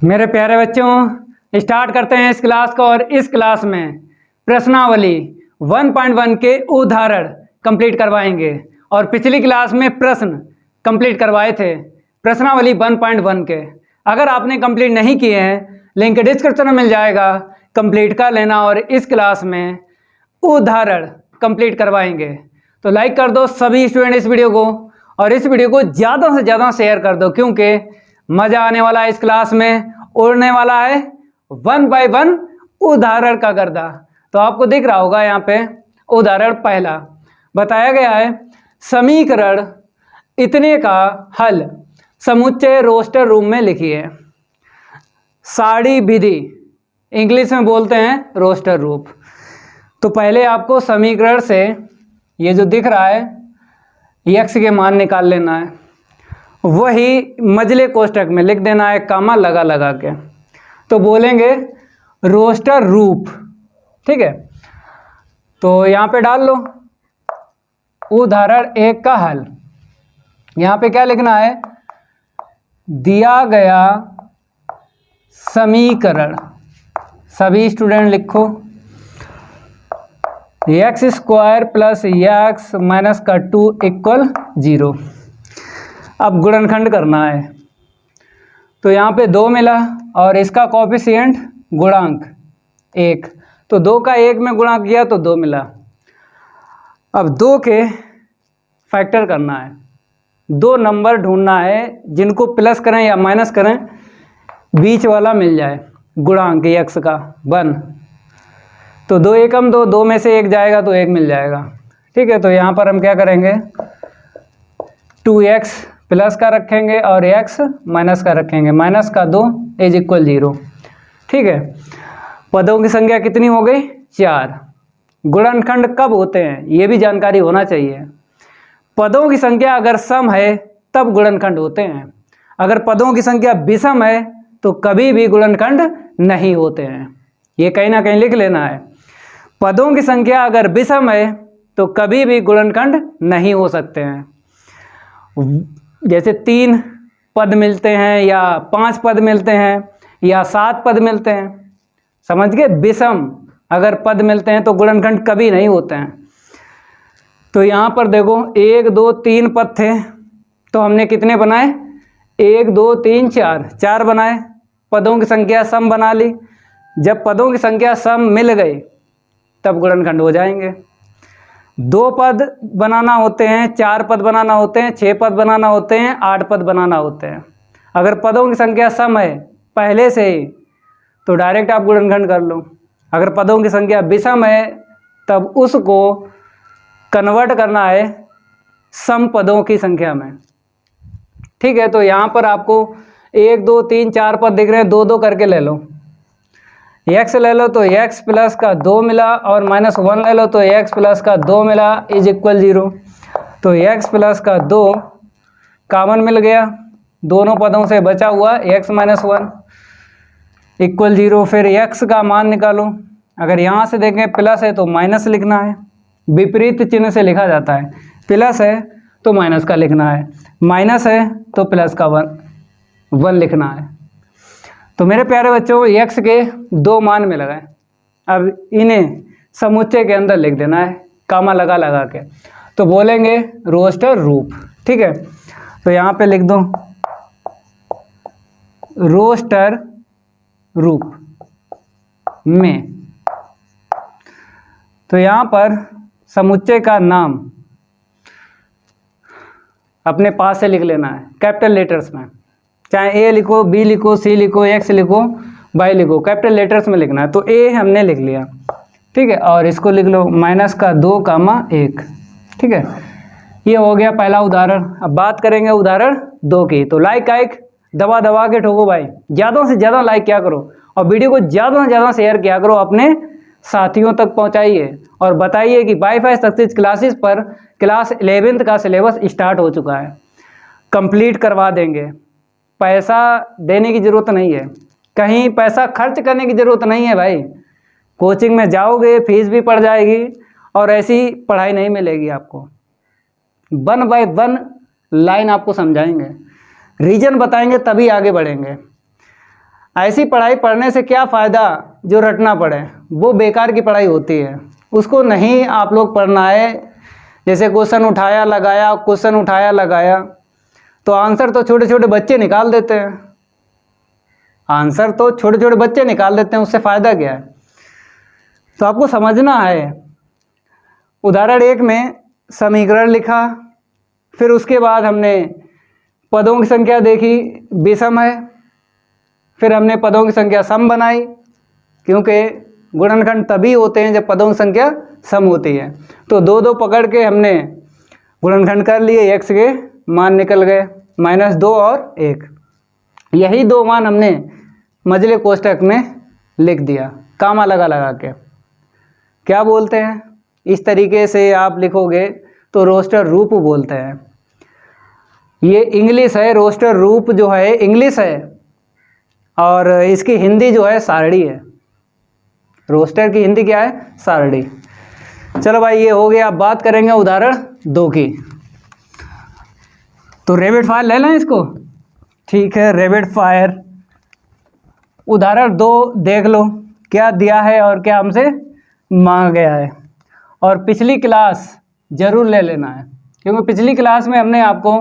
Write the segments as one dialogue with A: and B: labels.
A: मेरे प्यारे बच्चों, स्टार्ट करते हैं इस क्लास को। और इस क्लास में प्रश्नावली 1.1 के उदाहरण कंप्लीट करवाएंगे। और पिछली क्लास में प्रश्न कंप्लीट करवाए थे प्रश्नावली 1.1 के। अगर आपने कंप्लीट नहीं किए हैं, लिंक डिस्क्रिप्शन में मिल जाएगा, कंप्लीट कर लेना। और इस क्लास में उदाहरण कंप्लीट करवाएंगे। तो लाइक कर दो सभी स्टूडेंट इस वीडियो को, और इस वीडियो को ज़्यादा से ज़्यादा शेयर कर दो, क्योंकि मज़ा आने वाला है इस क्लास में। उड़ने वाला है 1 बाय 1 उदाहरण का गर्दा। तो आपको दिख रहा होगा यहाँ पे उदाहरण पहला बताया गया है, समीकरण इतने का हल समुच्चय रोस्टर रूप में लिखिए। साड़ी विधि इंग्लिश में बोलते हैं रोस्टर रूप। तो पहले आपको समीकरण से ये जो दिख रहा है x के मान निकाल लेना है, वही मजले कोष्टक में लिख देना है, कामा लगा लगा के। तो बोलेंगे रोस्टर रूप, ठीक है। तो यहाँ पे डाल लो उदाहरण 1 का हल। यहाँ पे क्या लिखना है, दिया गया समीकरण, सभी स्टूडेंट लिखो, x square plus x minus का 2 इक्वल 0। अब गुणनखंड करना है। तो यहाँ पे 2 मिला और इसका कॉफिशिएंट गुणांक 1, तो 2 का 1 में गुणा किया तो 2 मिला। अब 2 के फैक्टर करना है, 2 नंबर ढूंढना है जिनको प्लस करें या माइनस करें बीच वाला मिल जाए गुणांक x का 1। तो 2 एकम 2, 2 में से 1 जाएगा तो 1 मिल जाएगा, ठीक है। तो यहाँ पर हम क्या करेंगे, 2x प्लस का रखेंगे और x माइनस का रखेंगे, माइनस का 2 इज इक्वल 0, ठीक है। पदों की संख्या कितनी हो गई, 4। गुणनखंड कब होते हैं ये भी जानकारी होना चाहिए। पदों की संख्या अगर सम है तब गुणनखंड होते हैं, अगर पदों की संख्या विषम है तो कभी भी गुणनखंड नहीं होते हैं। ये कहीं ना कहीं लिख लेना है। पदों की संख्या अगर विषम है तो कभी भी गुणनखंड नहीं हो सकते हैं। जैसे 3 पद मिलते हैं या 5 पद मिलते हैं या 7 पद मिलते हैं, समझ गए। विषम अगर पद मिलते हैं तो गुणनखंड कभी नहीं होते हैं। तो यहाँ पर देखो 1 2 3 पद थे, तो हमने कितने बनाए, 1 2 3 4, 4 बनाए। पदों की संख्या सम बना ली। जब पदों की संख्या सम मिल गई तब गुणनखंड हो जाएंगे। 2 पद बनाना होते हैं, 4 पद बनाना होते हैं, 6 पद बनाना होते हैं, 8 पद बनाना होते हैं। अगर पदों की संख्या सम है पहले से ही तो डायरेक्ट आप गुणनखंड कर लो। अगर पदों की संख्या विषम है तब उसको कन्वर्ट करना है सम पदों की संख्या में, ठीक है। तो यहाँ पर आपको 1 2 3 4 पद दिख रहे हैं, 2 2 करके ले लो। x ले लो तो x प्लस का 2 मिला, और -1 ले लो तो x प्लस का 2 मिला इज इक्वल 0। तो x प्लस का 2 कॉमन मिल गया, दोनों पदों से बचा हुआ x माइनस 1 इक्वल 0। फिर x का मान निकालो। अगर यहाँ से देखें प्लस है तो माइनस लिखना है, विपरीत चिन्ह से लिखा जाता है। प्लस है तो माइनस का लिखना है, माइनस है तो प्लस का 1 लिखना है। तो मेरे प्यारे बच्चों x के 2 मान मिल गए। अब इन्हें समुच्चय के अंदर लिख देना है, कामा लगा लगा के। तो बोलेंगे रोस्टर रूप, ठीक है। तो यहाँ पे लिख दो रोस्टर रूप में। तो यहाँ पर समुच्चय का नाम अपने पास से लिख लेना है कैपिटल लेटर्स में, चाहे ए लिखो, बी लिखो, सी लिखो, एक्स लिखो, वाई लिखो, कैपिटल लेटर्स में लिखना है। तो ए हमने लिख लिया, ठीक है। और इसको लिख लो माइनस का 2 कामा 1, ठीक है। ये हो गया पहला उदाहरण। अब बात करेंगे उदाहरण 2 की। तो लाइक दबा दबा के ठोको भाई, ज़्यादा से ज़्यादा लाइक क्या करो, और वीडियो को ज़्यादा से ज़्यादा शेयर किया करो, अपने साथियों तक पहुँचाइए और बताइए कि वाईफाई सक्सेस क्लासेस पर क्लास 11th का सिलेबस स्टार्ट हो चुका है, कंप्लीट करवा देंगे। पैसा देने की ज़रूरत नहीं है, कहीं पैसा खर्च करने की ज़रूरत नहीं है भाई। कोचिंग में जाओगे फीस भी पड़ जाएगी और ऐसी पढ़ाई नहीं मिलेगी आपको। 1 बाय 1 लाइन आपको समझाएंगे, रीजन बताएंगे, तभी आगे बढ़ेंगे। ऐसी पढ़ाई पढ़ने से क्या फ़ायदा जो रटना पड़े, वो बेकार की पढ़ाई होती है, उसको नहीं आप लोग पढ़ना है। जैसे क्वेश्चन उठाया लगाया, क्वेश्चन उठाया लगाया, तो आंसर तो छोटे छोटे बच्चे निकाल देते हैं, आंसर तो छोटे छोटे बच्चे निकाल देते हैं, उससे फ़ायदा क्या है। तो आपको समझना है। उदाहरण 1 में समीकरण लिखा, फिर उसके बाद हमने पदों की संख्या देखी, विषम है, फिर हमने पदों की संख्या सम बनाई, क्योंकि गुणनखंड तभी होते हैं जब पदों की संख्या सम होती है। तो 2 पकड़ के हमने गुणनखंड कर लिए, x के मान निकल गए -2 और 1। यही 2 मान हमने मझले कोष्ठक में लिख दिया, कामा लगा लगा के। क्या बोलते हैं, इस तरीके से आप लिखोगे तो रोस्टर रूप बोलते हैं। ये इंग्लिश है, रोस्टर रूप जो है इंग्लिश है, और इसकी हिंदी जो है सारणी है। रोस्टर की हिंदी क्या है, सारणी। चलो भाई ये हो गया। अब बात करेंगे उदाहरण 2 की। तो रैपिड फायर ले लें इसको, ठीक है। रैपिड फायर उदाहरण 2 देख लो क्या दिया है और क्या हमसे मांगा गया है। और पिछली क्लास जरूर ले लेना है, क्योंकि पिछली क्लास में हमने आपको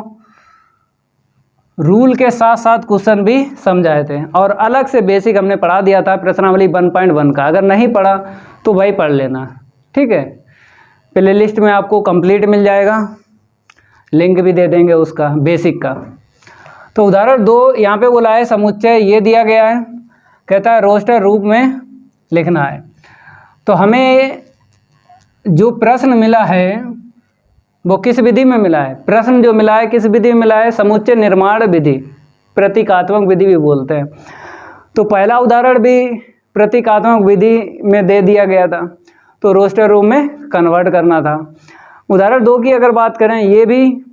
A: रूल के साथ साथ क्वेश्चन भी समझाए थे, और अलग से बेसिक हमने पढ़ा दिया था प्रश्नावली 1.1 का। अगर नहीं पढ़ा तो भाई पढ़ लेना, ठीक है। प्ले लिस्ट में आपको कंप्लीट मिल जाएगा, लिंक भी दे देंगे उसका बेसिक का। तो उदाहरण 2 यहाँ पे बोला है समुच्चय ये दिया गया है, कहता है रोस्टर रूप में लिखना है। तो हमें जो प्रश्न मिला है वो किस विधि में मिला है, प्रश्न जो मिला है किस विधि में मिला है, समुच्चय निर्माण विधि, प्रतीकात्मक विधि भी बोलते हैं। तो पहला उदाहरण भी प्रतीकात्मक विधि में दे दिया गया था, तो रोस्टर रूप में कन्वर्ट करना था। उदाहरण 2 की अगर बात करें, ये भी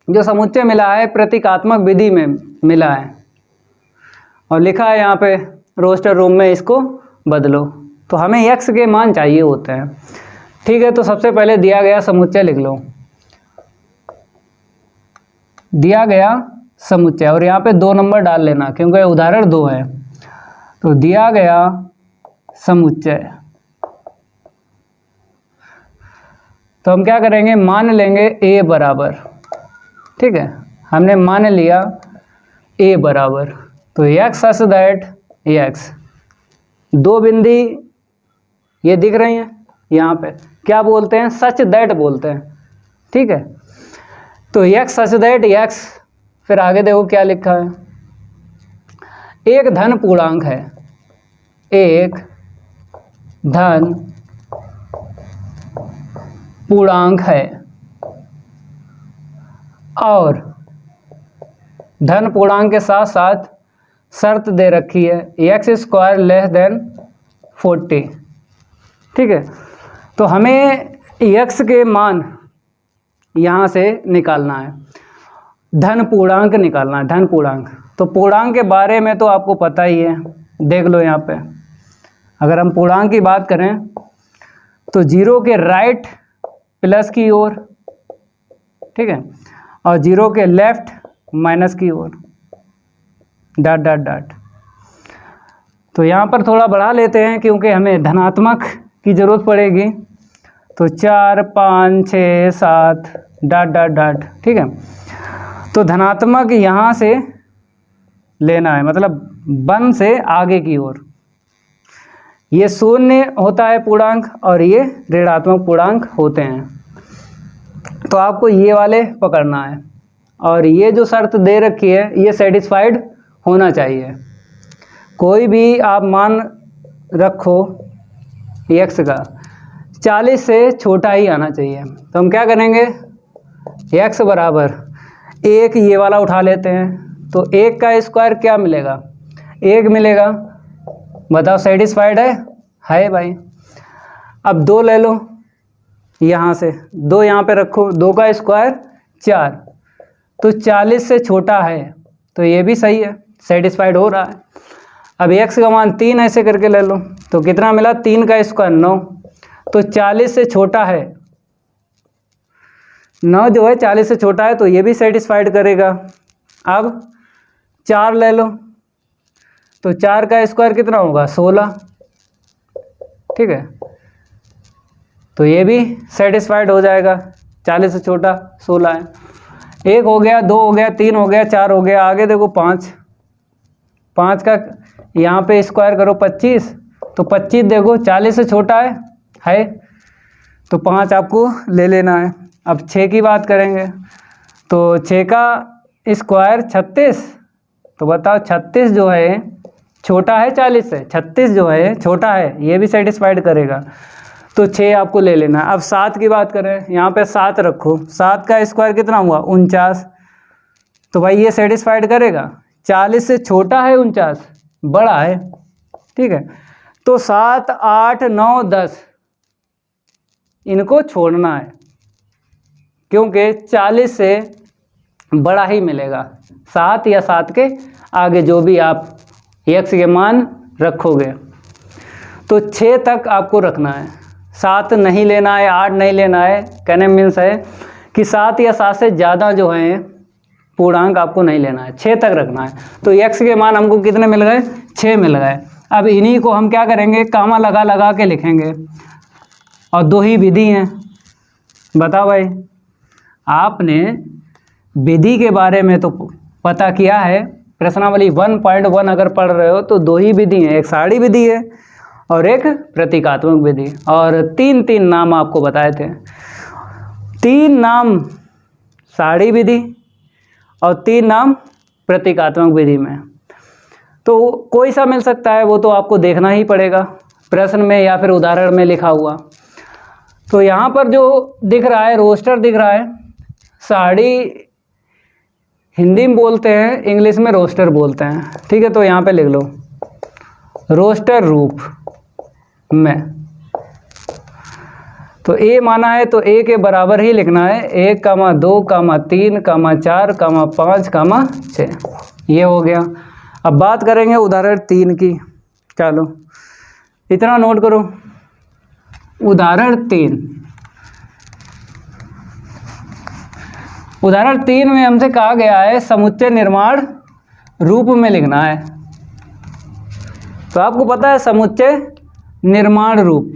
A: जो समुच्चय मिला है प्रतीकात्मक विधि में मिला है, और लिखा है यहाँ पे रोस्टर रूप में इसको बदलो। तो हमें x के मान चाहिए होते हैं, ठीक है। तो सबसे पहले दिया गया समुच्चय लिख लो, दिया गया समुच्चय, और यहाँ पे 2 नंबर डाल लेना क्योंकि उदाहरण 2 है। तो दिया गया समुच्चय, तो हम क्या करेंगे, मान लेंगे a बराबर, ठीक है। हमने मान लिया a बराबर, तो x सच दैट x, 2 बिंदी ये दिख रही हैं यहाँ पे, क्या बोलते हैं, सच दैट बोलते हैं, ठीक है। तो x सच दैट x, फिर आगे देखो क्या लिखा है, एक धन पूर्णांक है, एक धन पूर्णांक है, और धन पूर्णांक के साथ साथ शर्त दे रखी है x² लेस देन 40, ठीक है। तो हमें x के मान यहाँ से निकालना है, धन पूर्णांक निकालना है, धन पूर्णांक। तो पूर्णांक के बारे में तो आपको पता ही है, देख लो यहाँ पे। अगर हम पूर्णांक की बात करें तो 0 के राइट प्लस की ओर, ठीक है, और 0 के लेफ्ट माइनस की ओर, डॉट डॉट डॉट। तो यहाँ पर थोड़ा बढ़ा लेते हैं क्योंकि हमें धनात्मक की ज़रूरत पड़ेगी। तो 4 5 6 7 डॉट डॉट डॉट, ठीक है। तो धनात्मक यहाँ से लेना है, मतलब 1 से आगे की ओर। ये शून्य होता है पूर्णांक और ये ऋणात्मक पूर्णांक होते हैं, तो आपको ये वाले पकड़ना है। और ये जो शर्त दे रखी है ये सेटिस्फाइड होना चाहिए। कोई भी आप मान रखो x का 40 से छोटा ही आना चाहिए। तो हम क्या करेंगे, x बराबर 1 ये वाला उठा लेते हैं, तो 1 का स्क्वायर क्या मिलेगा, 1 मिलेगा। बताओ सेटिस्फाइड है भाई। अब 2 ले लो यहाँ से, 2 यहाँ पे रखो, 2 का स्क्वायर 4, तो 40 से छोटा है, तो ये भी सही है, सेटिस्फाइड हो रहा है। अब x का मान 3 ऐसे करके ले लो, तो कितना मिला, 3 का स्क्वायर 9, तो 40 से छोटा है, 9 जो है 40 से छोटा है, तो ये भी सेटिस्फाइड करेगा। अब 4 ले लो, तो 4 का स्क्वायर कितना होगा 16, ठीक है। तो ये भी सेटिस्फाइड हो जाएगा, 40 से छोटा 16 है। 1 हो गया, 2 हो गया, 3 हो गया, 4 हो गया, आगे देखो 5 का यहाँ पे स्क्वायर करो 25, तो 25 देखो 40 से छोटा है तो 5 आपको ले लेना है। अब 6 की बात करेंगे, तो 6 का स्क्वायर 36, तो बताओ 36 जो है छोटा है 40 से, 36 जो है छोटा है, ये भी सेटिस्फाइड करेगा, तो 6 आपको ले लेना। अब 7 की बात करें, यहाँ पे 7 रखो, 7 का स्क्वायर कितना हुआ 49, तो भाई ये सेटिस्फाइड करेगा, 40 से छोटा है 49, बड़ा है, ठीक है। तो 7, 8, 9, 10 इनको छोड़ना है, क्योंकि 40 से बड़ा ही मिलेगा, 7 या 7 के आगे जो भी आप x के मान रखोगे। तो 6 तक आपको रखना है, 7 नहीं लेना है, 8 नहीं लेना है। कहने मीन्स है कि 7 या 7 से ज़्यादा जो है पूर्णांक आपको नहीं लेना है, 6 तक रखना है। तो x के मान हमको कितने मिल गए 6 मिल गए। अब इन्हीं को हम क्या करेंगे, कामा लगा लगा के लिखेंगे, और 2 ही विधि हैं। बताओ भाई, आपने विधि के बारे में तो पता किया है, प्रश्नावली 1.1 अगर पढ़ रहे हो तो 2 ही विधि हैं, एक सारणी विधि है और एक प्रतीकात्मक विधि, और 3 नाम आपको बताए थे। 3 नाम सारणी विधि और 3 नाम प्रतीकात्मक विधि में, तो कोई सा मिल सकता है वो तो आपको देखना ही पड़ेगा प्रश्न में या फिर उदाहरण में लिखा हुआ। तो यहाँ पर जो दिख रहा है रोस्टर दिख रहा है, सारणी हिंदी में बोलते हैं, इंग्लिश में रोस्टर बोलते हैं, ठीक है। तो यहाँ पे लिख लो रोस्टर रूप में, तो a माना है तो a के बराबर ही लिखना है, 1, 2, 3, 4, 5, 6, ये हो गया। अब बात करेंगे उदाहरण 3 की, चलो इतना नोट करो। उदाहरण 3 में हमसे कहा गया है समुच्चय निर्माण रूप में लिखना है। तो आपको पता है समुच्चय निर्माण रूप,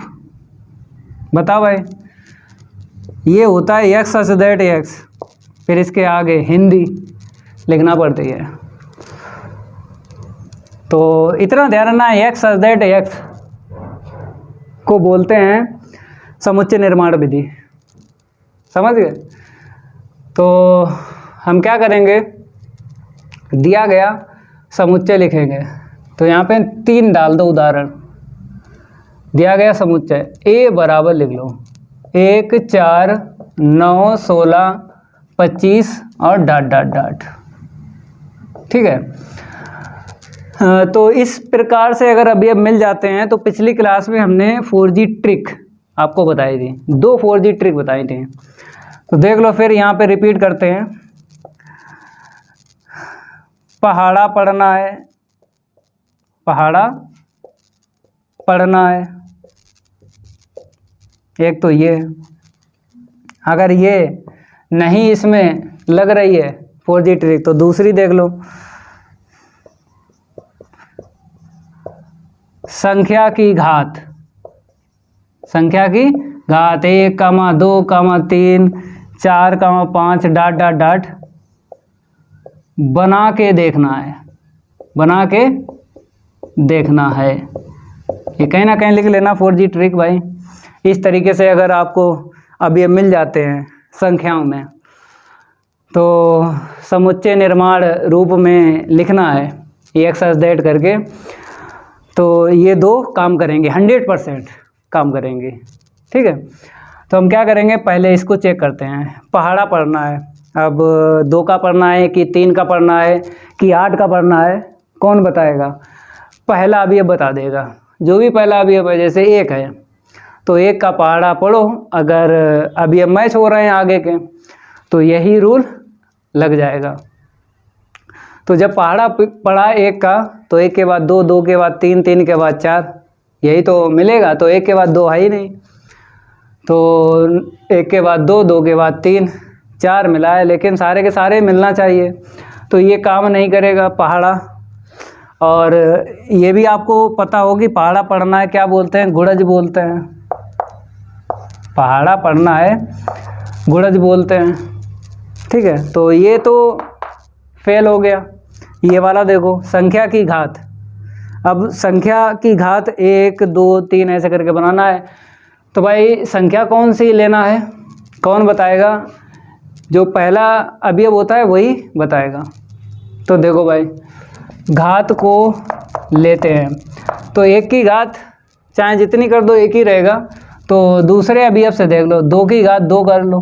A: बताओ भाई, ये होता है x such that x, फिर इसके आगे हिंदी लिखना पड़ती है। तो इतना ध्यान रखना है, x such that x को बोलते हैं समुच्चय निर्माण विधि, समझ गए। तो हम क्या करेंगे, दिया गया समुच्चय लिखेंगे, तो यहाँ पे 3 डाल दो उदाहरण, दिया गया समुच्चय a बराबर लिख लो 1, 4, 9, 16, 25 और डॉट डॉट डॉट, ठीक है। तो इस प्रकार से अगर अभी अब मिल जाते हैं, तो पिछली क्लास में हमने 4G ट्रिक आपको बताई थी, 2 4G ट्रिक बताई थी, तो देख लो फिर यहाँ पे रिपीट करते हैं। पहाड़ा पढ़ना है, पहाड़ा पढ़ना है, एक तो ये, अगर ये नहीं इसमें लग रही है 4G ट्रिक, तो दूसरी देख लो, संख्या की घात, संख्या की घात 1, 2, 3, 4, 5 डॉट डॉट डॉट बना के देखना है, बना के देखना है। ये कहीं ना कहीं लिख लेना 4G ट्रिक भाई। इस तरीके से अगर आपको अब ये मिल जाते हैं संख्याओं में, तो समुच्चय निर्माण रूप में लिखना है ये एक्स दैट करके, तो ये 2 काम करेंगे, 100% काम करेंगे, ठीक है। तो हम क्या करेंगे, पहले इसको चेक करते हैं। पहाड़ा पढ़ना है, अब 2 का पढ़ना है कि 3 का पढ़ना है कि 8 का पढ़ना है, कौन बताएगा? पहला अवयव बता देगा, जो भी पहला अवयव है, जैसे 1 है तो 1 का पहाड़ा पढ़ो, अगर अवयव मैच हो रहे हैं आगे के तो यही रूल लग जाएगा। तो जब पहाड़ा पढ़ा 1 का, तो 1 के बाद 2, 2 के बाद 3, 3 के बाद 4, यही तो मिलेगा। तो 1 के बाद 2 है ही नहीं, तो 1 के बाद 2, 2 के बाद 3, 4 मिला है, लेकिन सारे के सारे मिलना चाहिए, तो ये काम नहीं करेगा पहाड़ा। और ये भी आपको पता हो कि पहाड़ा पढ़ना है क्या बोलते हैं, गुणज बोलते हैं। पहाड़ा पढ़ना है गुणज बोलते हैं, ठीक है। तो ये तो फेल हो गया। ये वाला देखो, संख्या की घात। अब संख्या की घात 1 2 3 ऐसे करके बनाना है। तो भाई संख्या कौन सी लेना है, कौन बताएगा? जो पहला अवयव होता है वही बताएगा। तो देखो भाई, घात को लेते हैं तो 1 की घात चाहे जितनी कर दो 1 ही रहेगा। तो दूसरे अवयव से देख लो, 2 की घात 2 कर लो,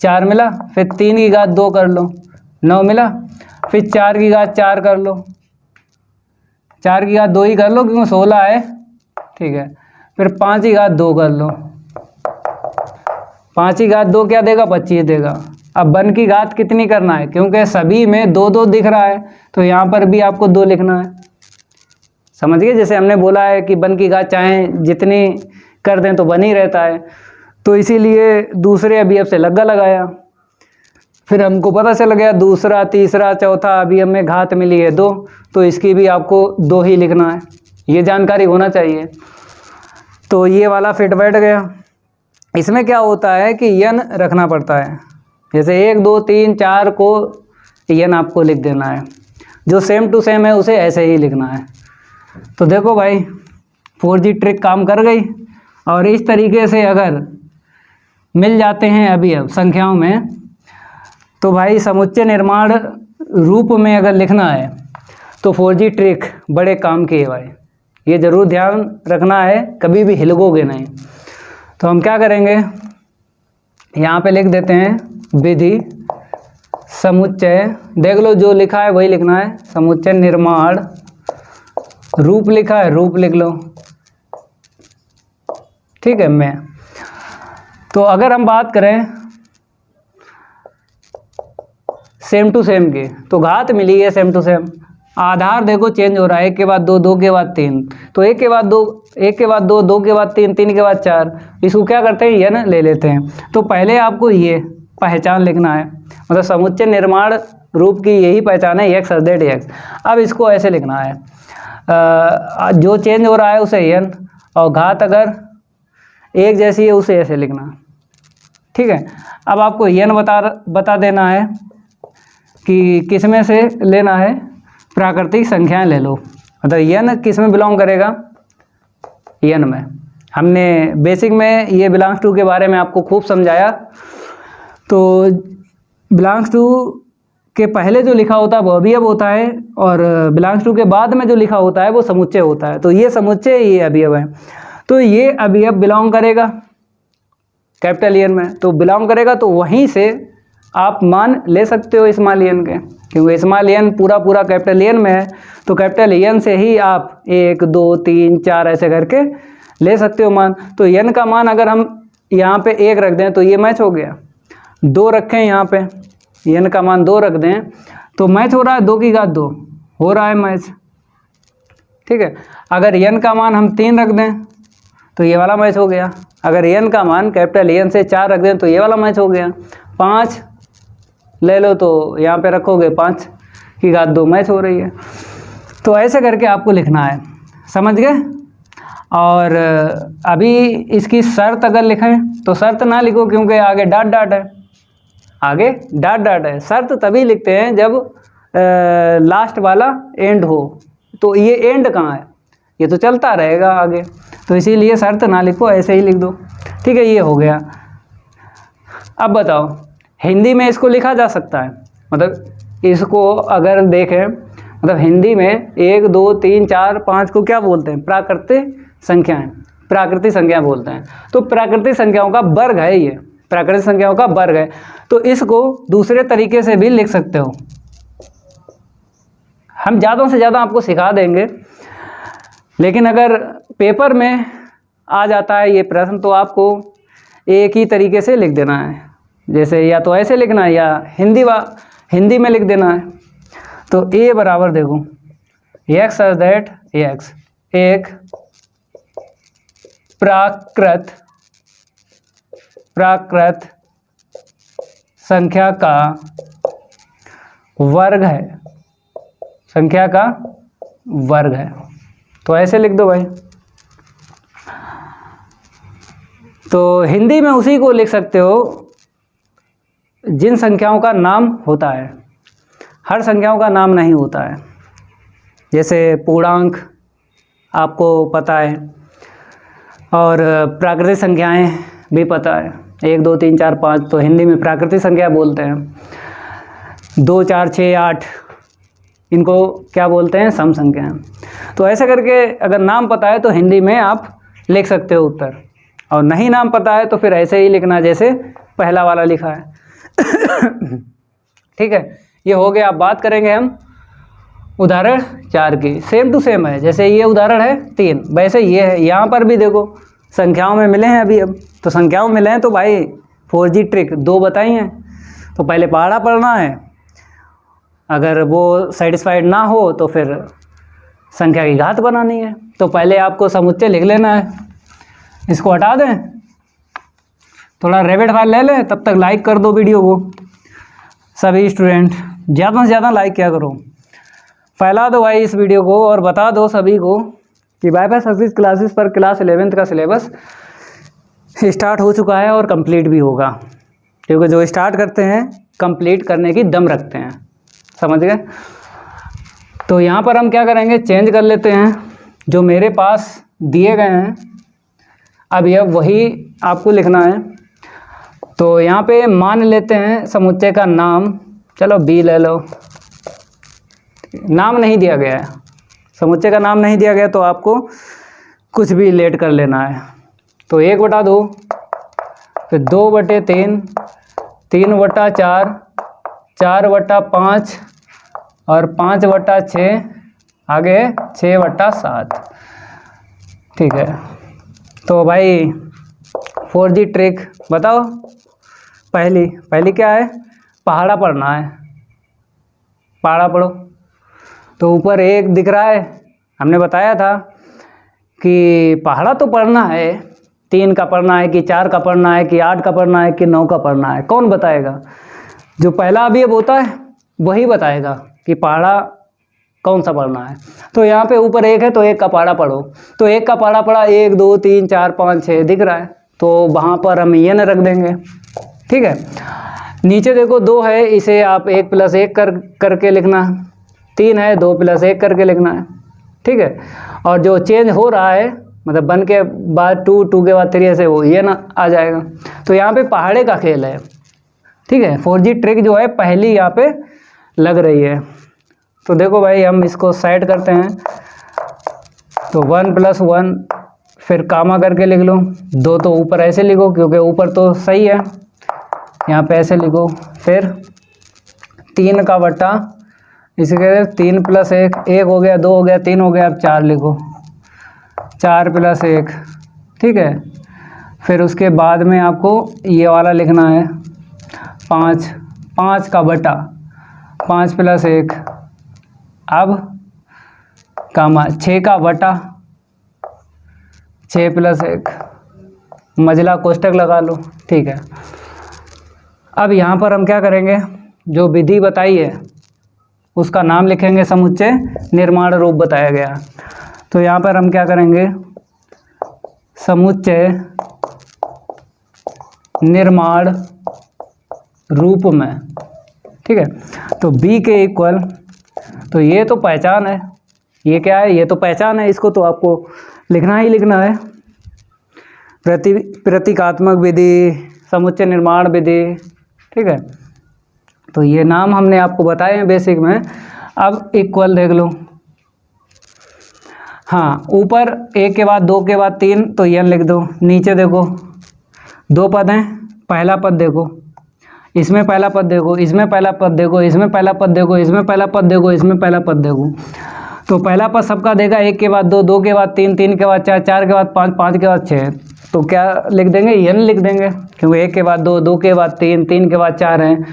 A: 4 मिला। फिर 3 की घात 2 कर लो, 9 मिला। फिर 4 की घात 4 कर लो, 4 की घात 2 ही कर लो क्योंकि 16 है, ठीक है। फिर 5 की घात 2 कर लो, 5 की घात 2 क्या देगा? 25 देगा। अब 1 की घात कितनी करना है, क्योंकि सभी में 2 2 दिख रहा है तो यहाँ पर भी आपको 2 लिखना है। समझ गए? जैसे हमने बोला है कि 1 की घात चाहे जितनी कर दें तो 1 ही रहता है, तो इसीलिए दूसरे अवयव से लग्गा लगाया। फिर हमको पता चल गया दूसरा तीसरा चौथा अवयव में घात मिली है 2, तो इसकी भी आपको 2 ही लिखना है। ये जानकारी होना चाहिए। तो ये वाला फिट बैठ गया। इसमें क्या होता है कि यन रखना पड़ता है। जैसे 1 2 3 4 को यन आपको लिख देना है, जो सेम टू सेम है उसे ऐसे ही लिखना है। तो देखो भाई 4G ट्रिक काम कर गई। और इस तरीके से अगर मिल जाते हैं अवयव संख्याओं में, तो भाई समुच्चय निर्माण रूप में अगर लिखना है तो 4G ट्रिक बड़े काम की है भाई। ये ज़रूर ध्यान रखना है, कभी भी हिलगोगे नहीं। तो हम क्या करेंगे, यहाँ पे लिख देते हैं विधि समुच्चय। देख लो जो लिखा है वही लिखना है। समुच्चय निर्माण रूप लिखा है, रूप लिख लो, ठीक है। मैं तो अगर हम बात करें सेम टू सेम की, तो घात मिली है सेम टू सेम। आधार देखो चेंज हो रहा है, 1 के बाद 2 2 के बाद 3, तो 1 के बाद 2 1 के बाद 2 2 के बाद 3 3 के बाद 4। इसको क्या करते हैं, यन ले लेते हैं। तो पहले आपको ये पहचान लिखना है, मतलब समुच्चय निर्माण रूप की यही पहचान है, x दैट x। अब इसको ऐसे लिखना है, जो चेंज हो रहा है उसे यन, और घात अगर एक जैसी है उसे ऐसे लिखना, ठीक है। अब आपको यन बता देना है कि किस में से लेना है, प्राकृतिक संख्याएं ले लो। मतलब यन किस में बिलोंग करेगा, यन में। हमने बेसिक में ये बिलोंग्स टू के बारे में आपको खूब समझाया। तो बिलोंग्स टू के पहले जो लिखा होता है वो अवयव होता है, और बिलोंग्स टू के बाद में जो लिखा होता है वो समुच्चय होता है। तो ये समुच्चय, ये अवयव है। तो ये अवयव बिलोंग करेगा कैपिटल एन में, तो बिलोंग करेगा, तो वहीं से आप मान ले सकते हो स्मॉल एन के, क्योंकि स्मॉल एन पूरा कैपिटल एन में है। तो कैपिटल एन से ही आप 1 2 3 4 ऐसे करके ले सकते हो मान। तो एन का मान अगर हम यहाँ पे 1 रख दें तो ये मैच हो गया। 2 रखें यहाँ पे, एन का मान 2 रख दें तो मैच हो रहा है, 2 की घात 2 हो रहा है मैच, ठीक है। अगर एन का मान हम 3 रख दें तो ये वाला मैच हो गया। अगर एन का मान कैपिटल एन से 4 रख दें तो ये वाला मैच हो गया। 5 ले लो तो यहाँ पे रखोगे 5 की घात 2 मैच हो रही है। तो ऐसे करके आपको लिखना है, समझ गए। और अभी इसकी शर्त अगर लिखें तो शर्त ना लिखो, क्योंकि आगे डॉट डॉट है, आगे डॉट डॉट है। शर्त तभी लिखते हैं जब लास्ट वाला एंड हो। तो ये एंड कहाँ है, ये तो चलता रहेगा आगे, तो इसीलिए शर्त ना लिखो, ऐसे ही लिख दो, ठीक है। ये हो गया। अब बताओ हिंदी में इसको लिखा जा सकता है, मतलब इसको अगर देखें, मतलब हिंदी में 1 2 3 4 5 को क्या बोलते हैं, प्राकृतिक संख्याएं, प्राकृतिक संख्या बोलते हैं। तो प्राकृतिक संख्याओं का वर्ग है ये, प्राकृतिक संख्याओं का वर्ग है। तो इसको दूसरे तरीके से भी लिख सकते हो। हम ज़्यादा से ज़्यादा आपको सिखा देंगे, लेकिन अगर पेपर में आ जाता है ये प्रश्न तो आपको एक ही तरीके से लिख देना है। जैसे या तो ऐसे लिखना है या हिंदी में लिख देना है। तो ए बराबर देखो एक्स दैट एक्स, एक प्राकृत संख्या का वर्ग है, संख्या का वर्ग है। तो ऐसे लिख दो भाई। तो हिंदी में उसी को लिख सकते हो जिन संख्याओं का नाम होता है, हर संख्याओं का नाम नहीं होता है। जैसे पूर्णांक आपको पता है, और प्राकृतिक संख्याएं भी पता है, 1 2 3 4 5 तो हिंदी में प्राकृतिक संख्या बोलते हैं। 2 4 6 8 इनको क्या बोलते हैं? सम संख्याएं। तो ऐसे करके अगर नाम पता है तो हिंदी में आप लिख सकते हो उत्तर, और नहीं नाम पता है तो फिर ऐसे ही लिखना जैसे पहला वाला लिखा है। ठीक है, ये हो गया। अब बात करेंगे हम उदाहरण 4 की। सेम टू सेम है, जैसे ये उदाहरण है 3 वैसे ये है। यहाँ पर भी देखो संख्याओं में मिले हैं अभी। अब तो संख्याओं में मिले हैं तो भाई 4G ट्रिक 2 बताई हैं, तो पहले पहाड़ा पढ़ना है। अगर वो सेटिस्फाइड ना हो तो फिर संख्या की घात बनानी है। तो पहले आपको समुच्चय लिख लेना है। इसको हटा दें, थोड़ा रैपिड फायर ले लें, तब तक लाइक कर दो वीडियो को। सभी स्टूडेंट ज़्यादा से ज़्यादा लाइक क्या करो, फैला दो भाई इस वीडियो को, और बता दो सभी को कि बाईपास सक्सेस क्लासेस पर क्लास 11th का सिलेबस स्टार्ट हो चुका है और कंप्लीट भी होगा, क्योंकि जो स्टार्ट करते हैं कंप्लीट करने की दम रखते हैं। समझ गए? तो यहाँ पर हम क्या करेंगे, चेंज कर लेते हैं जो मेरे पास दिए गए हैं। अब यह वही आपको लिखना है। तो यहाँ पे मान लेते हैं समुच्चय का नाम, चलो B ले लो। नाम नहीं दिया गया है, समुच्चय का नाम नहीं दिया गया, तो आपको कुछ भी लेट कर लेना है। तो 1/2, फिर 2/3, 3/4, 4/5 और 5/6, आगे 6/7। ठीक है, तो भाई 4G ट्रिक बताओ। पहली क्या है? पहाड़ा पढ़ना है। पहाड़ा पढ़ो। तो ऊपर 1 दिख रहा है, हमने बताया था कि पहाड़ा तो पढ़ना है, 3 का पढ़ना है कि 4 का पढ़ना है कि 8 का पढ़ना है कि 9 का पढ़ना है। कौन बताएगा? जो पहला अवयव होता है वही बताएगा कि पहाड़ा कौन सा पढ़ना है। तो यहाँ पे ऊपर 1 है तो 1 का पहाड़ा पढ़ो। तो 1 का पहाड़ा पढ़ा, 1 2 3 4 5 6 दिख रहा है, तो वहाँ पर हम ये न रख देंगे। ठीक है, नीचे देखो 2 है, इसे आप 1 + 1 करके लिखना है। 3 है, 2 + 1 करके लिखना है। ठीक है, और जो चेंज हो रहा है मतलब 1 के बाद 2, 2 के बाद 3, ऐसे वो ये ना आ जाएगा। तो यहाँ पे पहाड़े का खेल है। ठीक है, 4G ट्रिक जो है पहली यहाँ पे लग रही है। तो देखो भाई हम इसको साइड करते हैं। तो 1 + 1, फिर कामा करके लिख लो। 2 तो ऊपर ऐसे लिखो क्योंकि ऊपर तो सही है, यहाँ पे ऐसे लिखो। फिर 3 का बट्टा, इसे कहते हैं 3 + 1, 1 हो गया, 2 हो गया, 3 हो गया, अब 4 लिखो। 4 + 1। ठीक है, फिर उसके बाद में आपको ये वाला लिखना है 5 का बटा 5 + 1, अब कामा 6 का बटा 6 + 1, मझला कोष्टक लगा लो। ठीक है, अब यहाँ पर हम क्या करेंगे, जो विधि बताई है उसका नाम लिखेंगे, समुच्चय निर्माण रूप बताया गया। तो यहाँ पर हम क्या करेंगे, समुच्चय निर्माण रूप में। ठीक है, तो B के इक्वल, तो ये तो पहचान है, ये क्या है, ये तो पहचान है, इसको तो आपको लिखना ही लिखना है। प्रतीकात्मक विधि, समुच्चय निर्माण विधि। ठीक है, तो ये नाम हमने आपको बताए हैं बेसिक में। अब इक्वल देख लो। हाँ, ऊपर 1 के बाद 2 के बाद 3 तो n लिख दो। नीचे देखो 2 पद हैं, पहला पद देखो, इसमें पहला पद देखो, इसमें पहला पद देखो, इसमें पहला पद देखो, इसमें पहला पद देखो, इसमें पहला पद देखो। तो पहला पद सबका देगा 1 के बाद 2, 2 के बाद 3, 3 के बाद 4, 4 के बाद 5, 5 के बाद 6। तो क्या लिख देंगे, n लिख देंगे, क्योंकि 1 के बाद 2, 2 के बाद 3, 3 के बाद 4 हैं,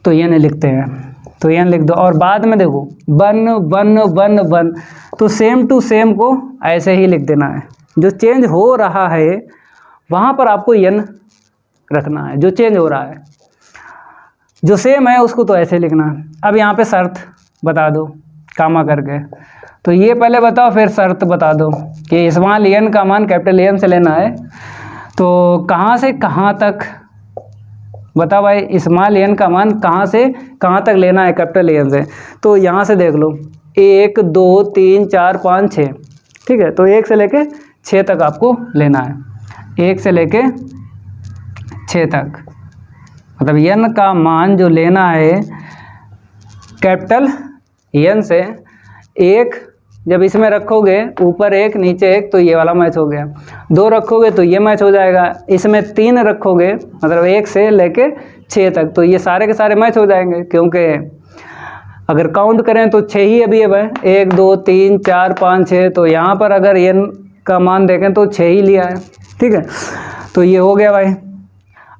A: तो n लिखते हैं। तो n लिख दो। और बाद में देखो 1 1 1 1, तो सेम टू सेम को ऐसे ही लिख देना है। जो चेंज हो रहा है वहाँ पर आपको n रखना है, जो चेंज हो रहा है। जो सेम है उसको तो ऐसे लिखना है। अब यहाँ पे शर्त बता दो कामा करके। तो ये पहले बताओ, फिर शर्त बता दो कि स्मॉल एन का मान कैपिटल एन से लेना है। तो कहाँ से कहाँ तक, बताओ भाई, स्मॉल एन का मान कहाँ से कहाँ तक लेना है कैपिटल एन से। तो यहाँ से देख लो 1 2 3 4 5 6, ठीक है। तो 1 से लेके 6 तक आपको लेना है, 1 से लेके 6 तक, मतलब एन का मान जो लेना है कैपिटल एन से। एक जब इसमें रखोगे ऊपर 1 नीचे 1 तो ये वाला मैच हो गया, 2 रखोगे तो ये मैच हो जाएगा, इसमें 3 रखोगे मतलब 1 से लेके 6 तक तो ये सारे के सारे मैच हो जाएंगे, क्योंकि अगर काउंट करें तो 6 ही अभी है, 1 2 3 4 5 6। तो यहाँ पर अगर एन का मान देखें तो 6 ही लिया है, ठीक है। तो ये हो गया भाई।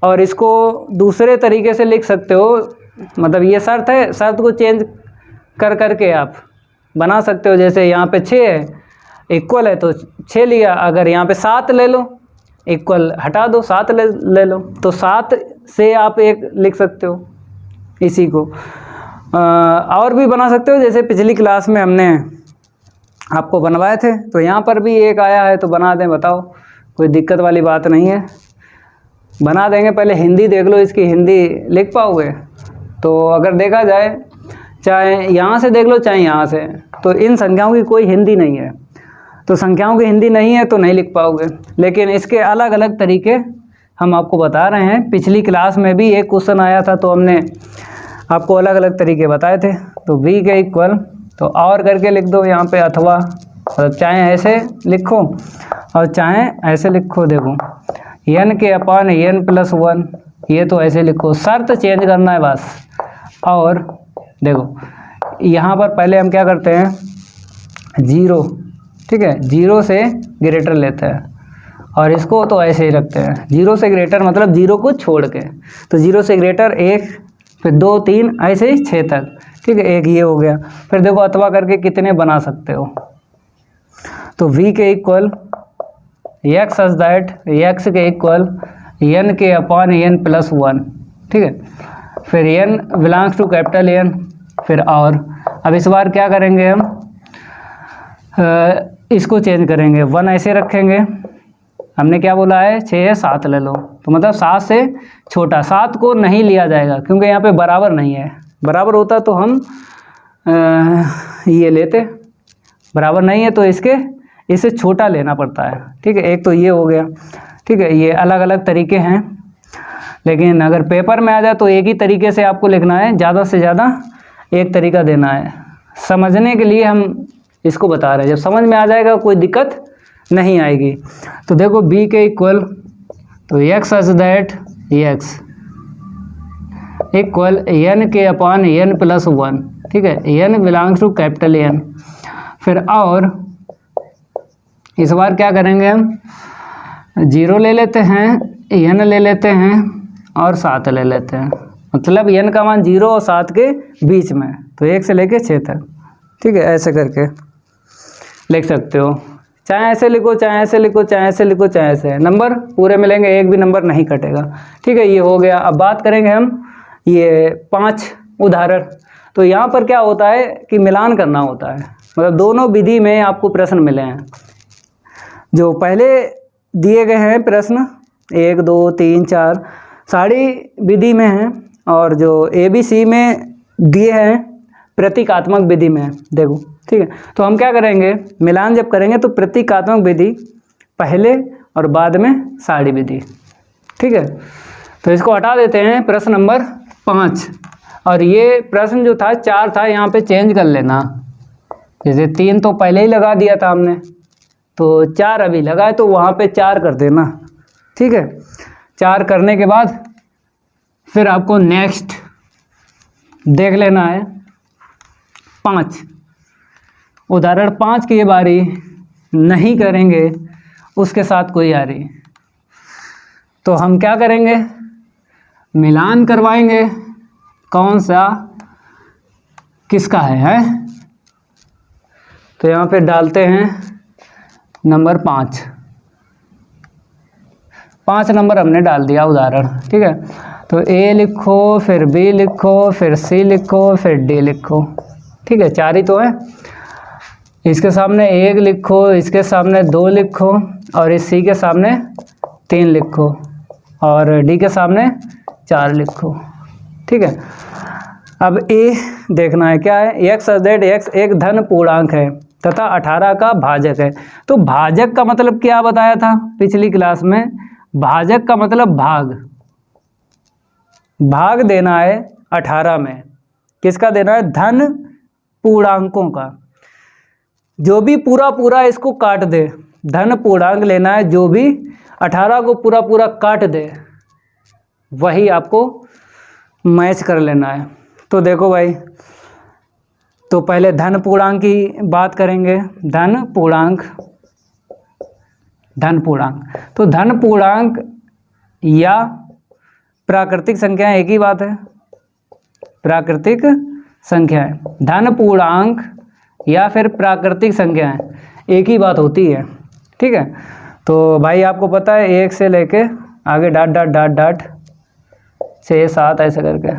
A: और इसको दूसरे तरीके से लिख सकते हो, मतलब ये शर्त है, शर्त को चेंज कर करके आप बना सकते हो। जैसे यहाँ पे 6 है, इक्वल है तो 6 लिया, अगर यहाँ पे 7 ले लो, इक्वल हटा दो 7 ले लो, तो 7 से आप 1 लिख सकते हो। इसी को और भी बना सकते हो, जैसे पिछली क्लास में हमने आपको बनवाए थे, तो यहाँ पर भी 1 आया है तो बना दें, बताओ, कोई दिक्कत वाली बात नहीं है, बना देंगे। पहले हिंदी देख लो, इसकी हिंदी लिख पाओगे? तो अगर देखा जाए, चाहे यहाँ से देख लो चाहे यहाँ से, तो इन संख्याओं की कोई हिंदी नहीं है, तो संख्याओं की हिंदी नहीं है तो नहीं लिख पाओगे। लेकिन इसके अलग अलग तरीके हम आपको बता रहे हैं। पिछली क्लास में भी एक क्वेश्चन आया था तो हमने आपको अलग अलग तरीके बताए थे। तो v के इक्वल, तो और करके लिख दो यहाँ पे, अथवा, मतलब चाहे ऐसे लिखो और चाहे ऐसे लिखो। देखो n के अपान n प्लस 1, ये तो ऐसे लिखो, शर्त चेंज करना है बस। और देखो यहाँ पर पहले हम क्या करते हैं, 0, ठीक है, 0 से ग्रेटर लेते हैं और इसको तो ऐसे ही रखते हैं, 0 से ग्रेटर मतलब 0 को छोड़ के। तो 0 से ग्रेटर 1, फिर 2 3 ऐसे ही 6 तक, ठीक है। एक ये हो गया। फिर देखो अथवा करके कितने बना सकते हो। तो v के equal x such that x के इक्वल n के अपान n प्लस 1, ठीक है। फिर n belongs to capital N। फिर और अब इस बार क्या करेंगे हम, इसको चेंज करेंगे, 1 ऐसे रखेंगे। हमने क्या बोला है, 6 है, 7 ले लो, तो मतलब 7 से छोटा, 7 को नहीं लिया जाएगा क्योंकि यहाँ पे बराबर नहीं है। बराबर होता तो हम ये लेते, बराबर नहीं है तो इससे छोटा लेना पड़ता है, ठीक है। एक तो ये हो गया, ठीक है। ये अलग अलग तरीके हैं, लेकिन अगर पेपर में आ जाए तो एक ही तरीके से आपको लिखना है, ज़्यादा से ज़्यादा एक तरीका देना है। समझने के लिए हम इसको बता रहे हैं, जब समझ में आ जाएगा कोई दिक्कत नहीं आएगी। तो देखो b के इक्वल, तो x such that x equal n के अपान n प्लस 1, ठीक है। n belongs to capital N। फिर और इस बार क्या करेंगे हम, 0 ले लेते हैं, n ले लेते हैं और 7 ले लेते हैं, मतलब n का मान 0 और 7 के बीच में, तो 1 से लेके 6 तक, ठीक है। ऐसे करके लिख सकते हो, चाहे ऐसे लिखो, चाहे ऐसे लिखो, चाहे ऐसे लिखो, चाहे ऐसे, नंबर पूरे मिलेंगे, एक भी नंबर नहीं कटेगा, ठीक है। ये हो गया। अब बात करेंगे हम ये 5 उदाहरण। तो यहाँ पर क्या होता है कि मिलान करना होता है, मतलब दोनों विधि में आपको प्रश्न मिले हैं। जो पहले दिए गए हैं प्रश्न 1 2 3 4 सारी विधि में हैं, और जो ABC में दिए हैं प्रतीकात्मक विधि में, देखो, ठीक है। तो हम क्या करेंगे, मिलान जब करेंगे तो प्रतीकात्मक विधि पहले और बाद में सारी विधि, ठीक है। तो इसको हटा देते हैं, प्रश्न नंबर 5। और ये प्रश्न जो था 4 था, यहाँ पे चेंज कर लेना, जैसे 3 तो पहले ही लगा दिया था हमने, तो 4 अभी लगाए तो वहाँ पे 4 कर देना, ठीक है। 4 करने के बाद फिर आपको नेक्स्ट देख लेना है 5 उदाहरण। 5 की ये बारी नहीं करेंगे, उसके साथ कोई आ रही, तो हम क्या करेंगे, मिलान करवाएंगे, कौन सा किसका है? तो यहाँ पे डालते हैं नंबर 5 नंबर हमने डाल दिया उदाहरण, ठीक है। तो A लिखो, फिर B लिखो, फिर C लिखो, फिर D लिखो, ठीक है। 4 ही तो है। इसके सामने 1 लिखो, इसके सामने 2 लिखो, और इस सी के सामने 3 लिखो, और डी के सामने 4 लिखो। ठीक है, अब ए देखना है क्या है, एक्स जेड एक्स एक धन पूर्णांक है तथा 18 का भाजक है। तो भाजक का मतलब क्या बताया था पिछली क्लास में, भाजक का मतलब भाग देना है 18 में। किसका देना है, धन पूर्णांकों का। जो भी पूरा पूरा इसको काट दे, धन पूर्णांक लेना है, जो भी 18 को पूरा पूरा काट दे वही आपको मैच कर लेना है। तो देखो भाई, तो पहले धन पूर्णांक की बात करेंगे। धन पूर्णांक तो धन पूर्णांक या प्राकृतिक संख्याएं एक ही बात है, प्राकृतिक संख्याएं। धन पूर्णांक या फिर प्राकृतिक संख्याएं एक ही बात होती है। ठीक है, तो भाई आपको पता है 1 से लेके आगे डॉट डॉट डॉट डॉट 6 7 ऐसे करके।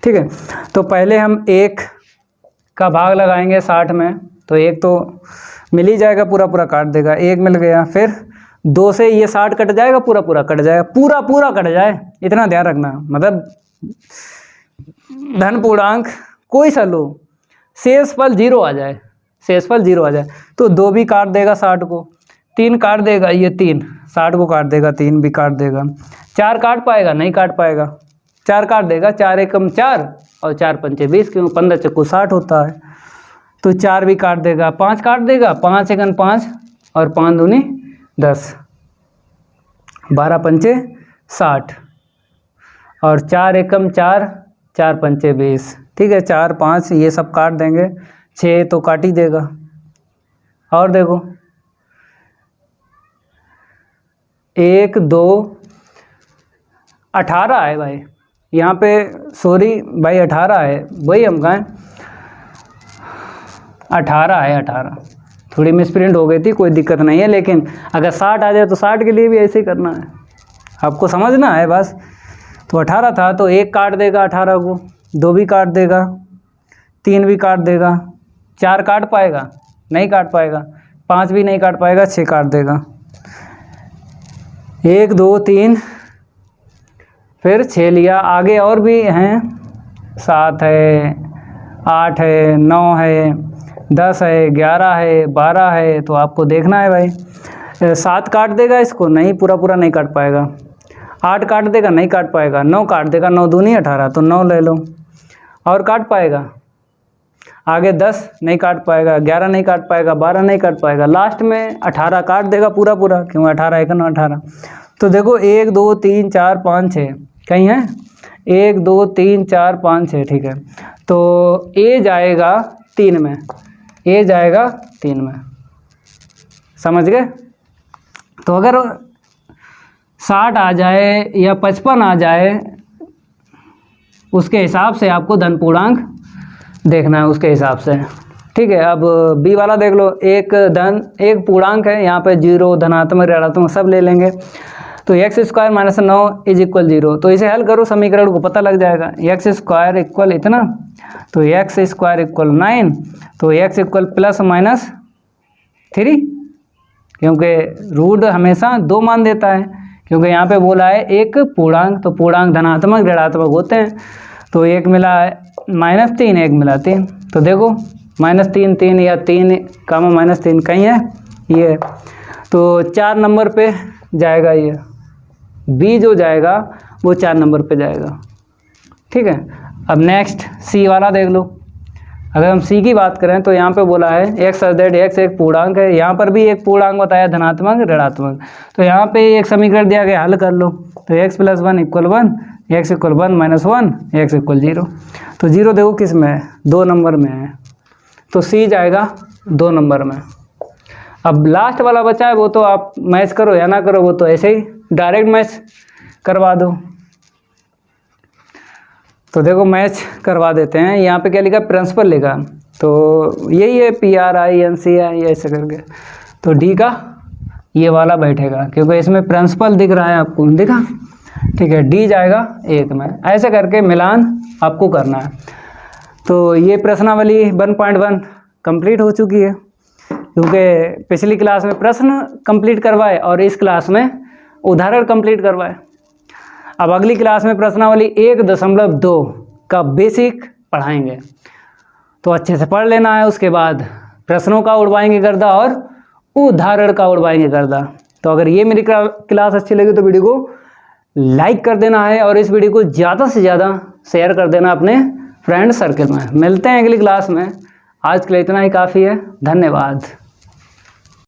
A: ठीक है, तो पहले हम 1 का भाग लगाएंगे 60 में, तो 1 तो मिल ही जाएगा, पूरा पूरा काट देगा, 1 मिल गया। फिर 2 से ये 60 कट जाएगा, पूरा पूरा कट जाएगा, पूरा पूरा कट जाए, इतना ध्यान रखना। मतलब धन पूर्णांक कोई सा लो, शेषफल 0 आ जाए, शेषफल 0 आ जाए। तो 2 भी काट देगा 60 को, 3 काट देगा, ये 3 60 को काट देगा, 3 भी काट देगा। 4 काट पाएगा, नहीं काट पाएगा, 4 काट देगा, 4 एकम 4 और 4 पंचे 20, क्यों 15 चक्कू 60 होता है, तो 4 भी काट देगा। 5 काट देगा, 5 एकम 5 और 5 दूनी 10, 12 पंचे 60 और 4 एकम 4, 4 पंचे 20। ठीक है, 4 5 ये सब काट देंगे, 6 तो काट ही देगा। और देखो 1 2 18 है भाई, यहाँ पे सॉरी भाई 18 है, वही हम कहें 18 है, 18 थोड़ी मिसप्रिंट हो गई थी, कोई दिक्कत नहीं है। लेकिन अगर 60 आ जाए तो 60 के लिए भी ऐसे ही करना है, आपको समझना है बस। तो 18 था तो 1 काट देगा 18 को, 2 भी काट देगा, 3 भी काट देगा, 4 काट पाएगा, नहीं काट पाएगा, 5 भी नहीं काट पाएगा, 6 काट देगा, 1 2 3 फिर 6 लिया। आगे और भी हैं, 7 है, 8 है, 9 है, 10 है, 11 है, 12 है। तो आपको देखना है भाई, 7 काट देगा इसको, नहीं पूरा पूरा नहीं काट पाएगा। 8 काट देगा, नहीं काट पाएगा। 9 काट देगा, 9 दूनी 18, तो 9 ले लो। और काट पाएगा, आगे 10 नहीं काट पाएगा, 11 नहीं काट पाएगा, 12 नहीं काट पाएगा, लास्ट में 18 काट देगा पूरा पूरा, क्यों 18 1 9 18। तो देखो 1 2 3 4 5 6 कहीं है, 1 2 3 4 5 6। ठीक है, तो ए जाएगा 3 में, ए जाएगा 3 में, समझ गए। तो अगर 60 आ जाए या 55 आ जाए, उसके हिसाब से आपको धन पूर्णांक देखना है, उसके हिसाब से। ठीक है, अब बी वाला देख लो, एक पूर्णांक है, यहाँ पे 0 धनात्मक ऋणात्मक सब ले लेंगे। तो x² - 9 = 0। तो इसे हल करो, समीकरण को पता लग जाएगा। x² इक्वल इतना, तो x² = 9, तो x इक्वल ±3, क्योंकि रूट हमेशा 2 मान देता है, क्योंकि यहाँ पे बोला है एक पूर्णांक, तो पूर्णांक धनात्मक ऋणात्मक होते हैं। तो एक मिला -3, एक मिला 3। तो देखो -3 3 या 3, -3 कहीं है ये, तो 4 नंबर पे जाएगा ये, बी जो जाएगा वो 4 नंबर पे जाएगा। ठीक है, अब नेक्स्ट सी वाला देख लो। अगर हम सी की बात करें तो यहाँ पे बोला है x एक पूर्णांक है, यहाँ पर भी एक पूर्णांक बताया धनात्मक ऋणात्मक। तो यहाँ पे एक समीकरण दिया गया, हल कर लो। तो x + 1 = 1, x = 1 - 1, x = 0। तो 0 देखो किस में है, 2 नंबर में है, तो सी जाएगा 2 नंबर में। अब लास्ट वाला बचा है, वो तो आप मैच करो या ना करो, वो तो ऐसे ही डायरेक्ट मैच करवा दो। तो देखो मैच करवा देते हैं। यहाँ पे क्या लिखा, प्रिंसिपल लिखा, तो यही है PRINCI ऐसे करके। तो डी का ये वाला बैठेगा, क्योंकि इसमें प्रिंसिपल दिख रहा है आपको, दिखा। ठीक है, डी जाएगा 1 में। ऐसे करके मिलान आपको करना है। तो ये प्रश्नावली 1.1 कंप्लीट हो चुकी है। क्योंकि पिछली क्लास में प्रश्न कंप्लीट करवाए और इस क्लास में उदाहरण कंप्लीट करवाए। अब अगली क्लास में प्रश्नावली 1.2 का बेसिक पढ़ाएंगे, तो अच्छे से पढ़ लेना है। उसके बाद प्रश्नों का उड़वाएंगे गर्दा और उदाहरण का उड़वाएंगे गर्दा। तो अगर ये मेरी क्लास अच्छी लगी तो वीडियो को लाइक कर देना है और इस वीडियो को ज़्यादा से ज़्यादा शेयर कर देना अपने फ्रेंड सर्कल में। मिलते हैं अगली क्लास में, आज के लिए इतना ही काफ़ी है। धन्यवाद।